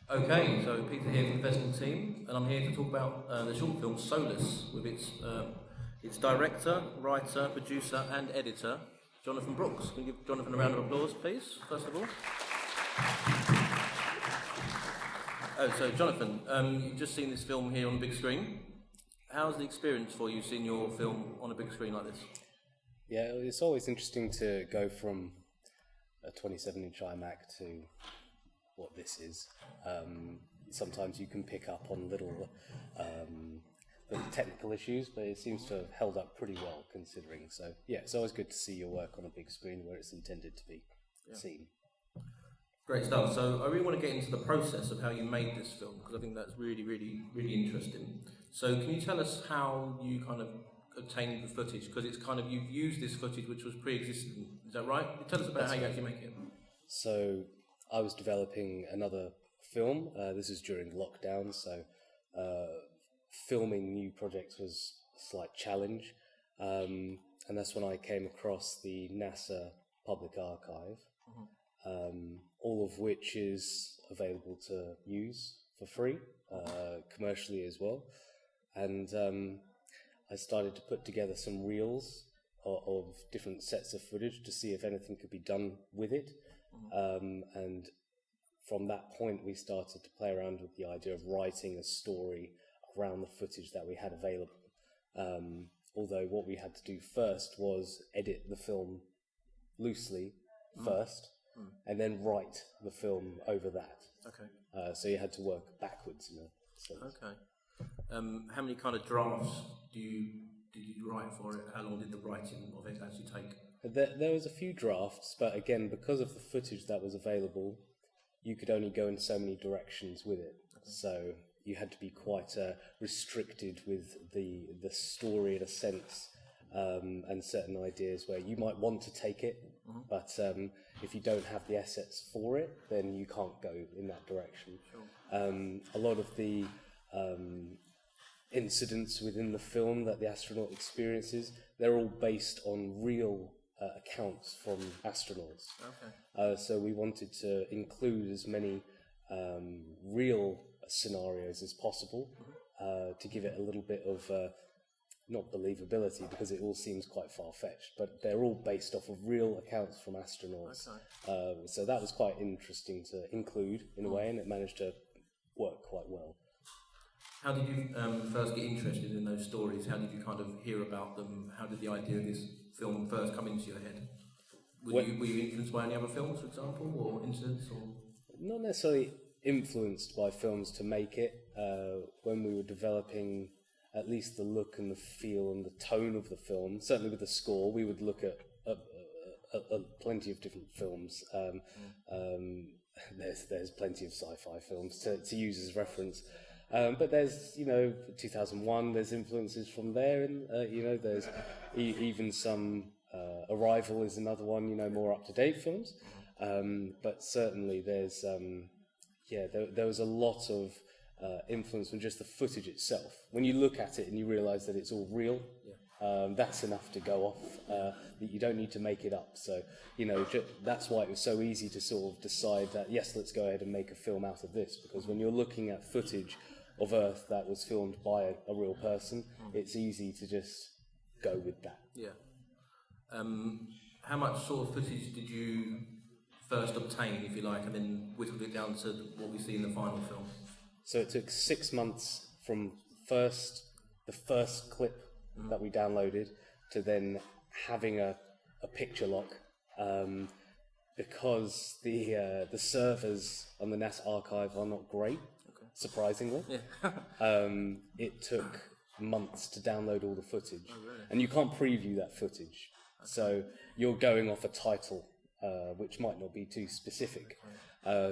Okay, so Peter here from the festival team, and I'm here to talk about the short film Solus with its director, writer, producer, and editor, Jonathan Brooks. Can you give Jonathan a round of applause, please, first of all? Oh, so Jonathan, you've just seen this film here on the big screen. How's the experience for you seeing your film on a big screen like this? Yeah, it's always interesting to go from a 27-inch iMac to what this is. Sometimes you can pick up on little technical issues, but it seems to have held up pretty well considering. So yeah, it's always good to see your work on a big screen where it's intended to be seen. Great stuff. So I really want to get into the process of how you made this film, because I think that's really, really, really interesting. So can you tell us how you kind of obtained the footage? Because it's kind of, you've used this footage which was pre-existing. Is that right? Tell us about how you actually make it. So I was developing another film. This is during lockdown, so filming new projects was a slight challenge. And that's when I came across the NASA Public Archive. All of which is available to use for free, commercially as well. And I started to put together some reels of different sets of footage to see if anything could be done with it. And from that point, we started to play around with the idea of writing a story around the footage that we had available. Although what we had to do first was edit the film loosely first, and then write the film over that. Okay. So you had to work backwards in a sense. Okay. How many kind of drafts did you write for it? How long did the writing of it actually take? There was a few drafts, but again, because of the footage that was available, you could only go in so many directions with it. Okay. So you had to be quite restricted with the story in a sense, and certain ideas where you might want to take it, but if you don't have the assets for it, then you can't go in that direction. Sure. A lot of the incidents within the film that the astronaut experiences, they're all based on real accounts from astronauts. Okay. So we wanted to include as many real scenarios as possible to give it a little bit of not believability, because it all seems quite far-fetched, but they're all based off of real accounts from astronauts. Okay. So that was quite interesting to include in a way, and it managed to work quite well. How did you first get interested in those stories? How did you kind of hear about them? How did the idea of this film first come into your head? Were you influenced by any other films, for example, or incidents? Or? Not necessarily influenced by films to make it. When we were developing at least the look and the feel and the tone of the film, certainly with the score, we would look at plenty of different films. There's plenty of sci-fi films to use as reference. But there's, 2001, there's influences from there, and, there's even some, Arrival is another one, more up-to-date films. But certainly there's, there was a lot of influence from just the footage itself. When you look at it and you realise that it's all real, that's enough to go off, that you don't need to make it up. So, that's why it was so easy to sort of decide that, yes, let's go ahead and make a film out of this, because when you're looking at footage of Earth that was filmed by a real person, it's easy to just go with that. Yeah. How much sort of footage did you first obtain, if you like, and then whittled it down to what we see in the final film? So it took 6 months from the first clip that we downloaded to then having a picture lock, because the servers on the NASA archive are not great, surprisingly. Yeah. It took months to download all the footage. Oh, really? And you can't preview that footage. Okay. So you're going off a title, which might not be too specific.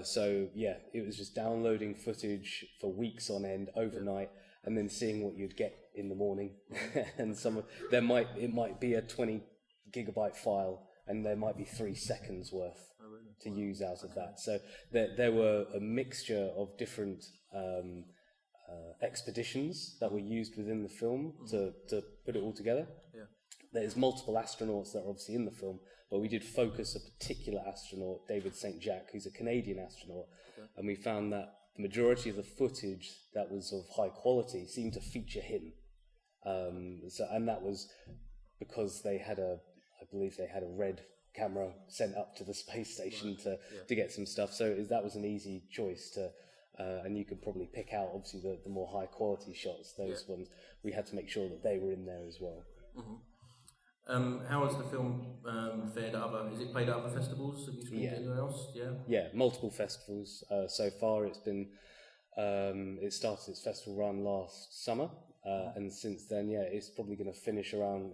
So yeah, it was just downloading footage for weeks on end, overnight, and then seeing what you'd get in the morning. And it might be a 20 gigabyte file, and there might be 3 seconds worth to use out of that. So there were a mixture of different expeditions that were used within the film to put it all together. Yeah. There's multiple astronauts that are obviously in the film, but we did focus a particular astronaut, David St. Jack, who's a Canadian astronaut, and we found that the majority of the footage that was of high quality seemed to feature him. And that was because I believe they had a red camera sent up to the space station to get some stuff. So that was an easy choice to, and you could probably pick out obviously the more high quality shots. Those ones we had to make sure that they were in there as well. How has the film fared at other? Is it played at other festivals? Have you screened it anywhere else? Yeah, multiple festivals so far. It's been it started its festival run last summer, and since then, it's probably going to finish around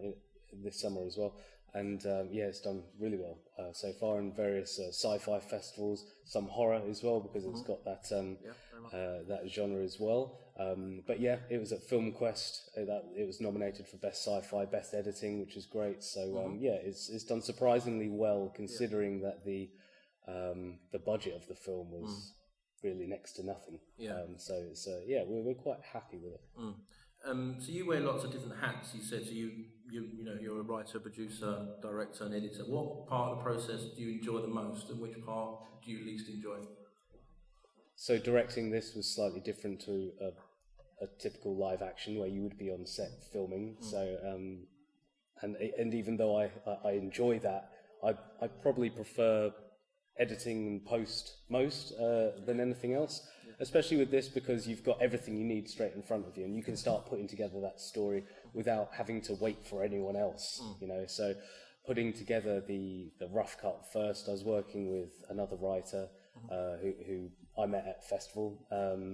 this summer as well. And it's done really well so far in various sci-fi festivals, some horror as well, because it's got that that genre as well. But it was at Film Quest. It was nominated for Best Sci-Fi, Best Editing, which is great. So it's done surprisingly well, considering that the budget of the film was really next to nothing. We're quite happy with it. So you wear lots of different hats. You said you're a writer, producer, director, and editor. What part of the process do you enjoy the most, and which part do you least enjoy? So directing this was slightly different to a typical live action where you would be on set filming. So and even though I enjoy that, I probably prefer editing and post most than anything else. Especially with this, because you've got everything you need straight in front of you, and you can start putting together that story without having to wait for anyone else. So putting together the rough cut first, I was working with another writer who I met at festival.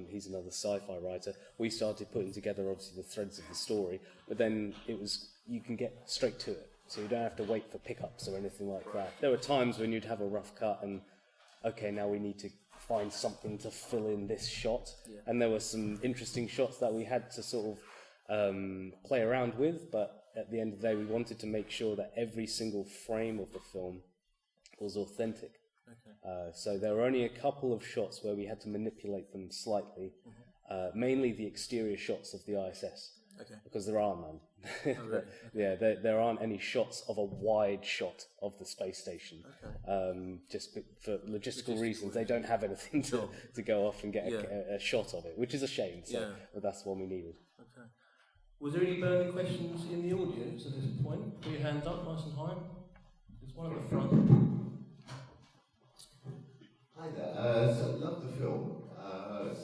He's another sci-fi writer. We started putting together obviously the threads of the story, but then you can get straight to it, so you don't have to wait for pickups or anything like that. There were times when you'd have a rough cut and okay, now we need to find something to fill in this shot, and there were some interesting shots that we had to sort of play around with, but at the end of the day we wanted to make sure that every single frame of the film was authentic. So there were only a couple of shots where we had to manipulate them slightly, mainly the exterior shots of the ISS. Because there are none. There aren't any shots of a wide shot of the space station. Just for logistical reasons, they don't have anything to go off and get a shot of it, which is a shame. But that's the one we needed. Was there any burning questions in the audience at this point? Put your hands up, nice and high. There's one at the front. Hi there. So love the film.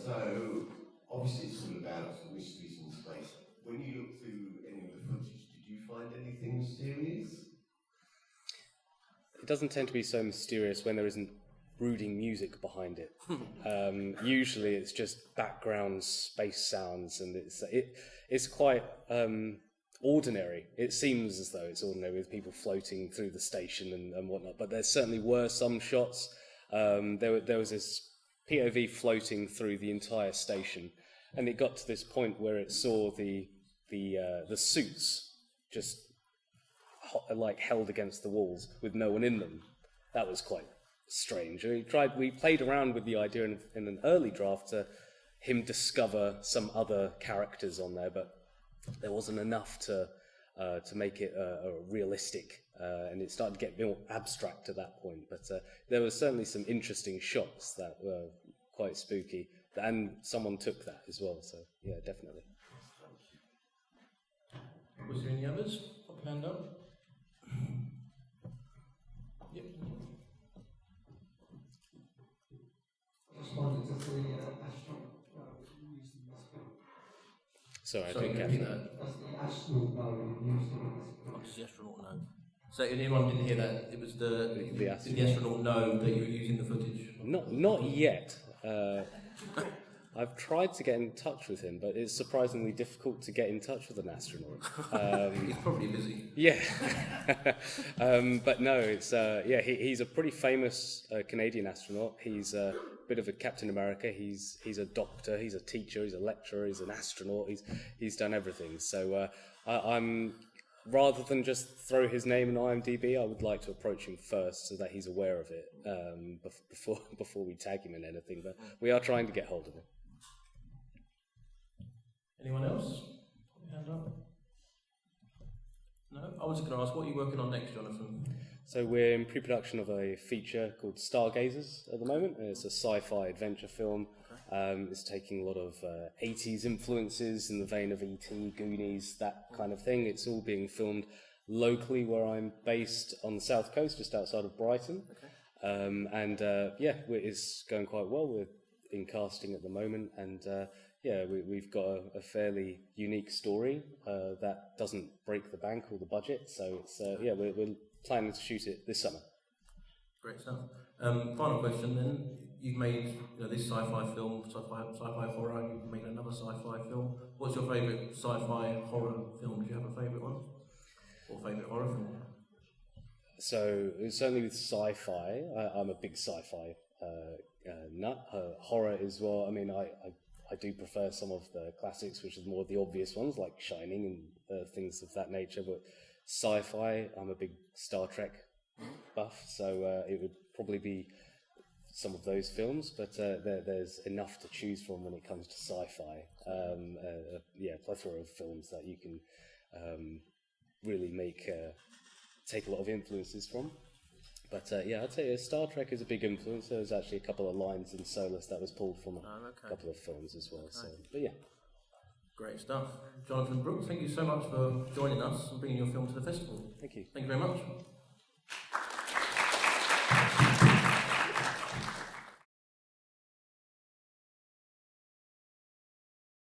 So obviously it's all about mysteries in space. When you look through any of the footage, did you find anything mysterious? It doesn't tend to be so mysterious when there isn't brooding music behind it. Usually it's just background space sounds, and it's quite ordinary. It seems as though it's ordinary with people floating through the station and whatnot, but there certainly were some shots. There was this POV floating through the entire station, and it got to this point where it saw the suits just like held against the walls with no one in them. That was quite strange. We played around with the idea in an early draft to him discover some other characters on there, but there wasn't enough to make it realistic, and it started to get more abstract at that point. But there were certainly some interesting shots that were quite spooky, and someone took that as well. So yeah, definitely. Was there any others? Pop your hand up. Yep. Sorry, I didn't catch that. Does the astronaut know? So anyone didn't hear that? It was did the astronaut know that you were using the footage? Not yet. I've tried to get in touch with him, but it's surprisingly difficult to get in touch with an astronaut. He's probably busy. Yeah. But no, it's he's a pretty famous Canadian astronaut. He's a bit of a Captain America. He's a doctor, he's a teacher, he's a lecturer, he's an astronaut. He's done everything. So I'm rather than just throw his name in IMDb, I would like to approach him first so that he's aware of it before we tag him in anything. But we are trying to get hold of him. Anyone else? Put your hand up. No? I was going to ask, what are you working on next, Jonathan? So we're in pre-production of a feature called Stargazers at the moment. It's a sci-fi adventure film. It's taking a lot of 80s influences in the vein of E.T., Goonies, that kind of thing. It's all being filmed locally where I'm based on the south coast, just outside of Brighton. It's going quite well. We're in casting at the moment, and we've got a fairly unique story that doesn't break the bank or the budget. So it's we're planning to shoot it this summer. Great stuff. Final question then. You've made this sci-fi film, sci-fi horror. You've made another sci-fi film. What's your favourite sci-fi horror film? Do you have a favourite one? Or favourite horror film? So certainly with sci-fi, I'm a big sci-fi nut. Horror as well. I mean, I do prefer some of the classics, which are more the obvious ones, like Shining and things of that nature. But sci-fi, I'm a big Star Trek buff, so it would probably be some of those films. But there's enough to choose from when it comes to sci-fi. Plethora of films that you can really take a lot of influences from. But I'd say Star Trek is a big influence. There's actually a couple of lines in Solus that was pulled from a couple of films as well. So, but yeah. Great stuff. Jonathan Brooks, thank you so much for joining us and bringing your film to the festival. Thank you. Thank you very much.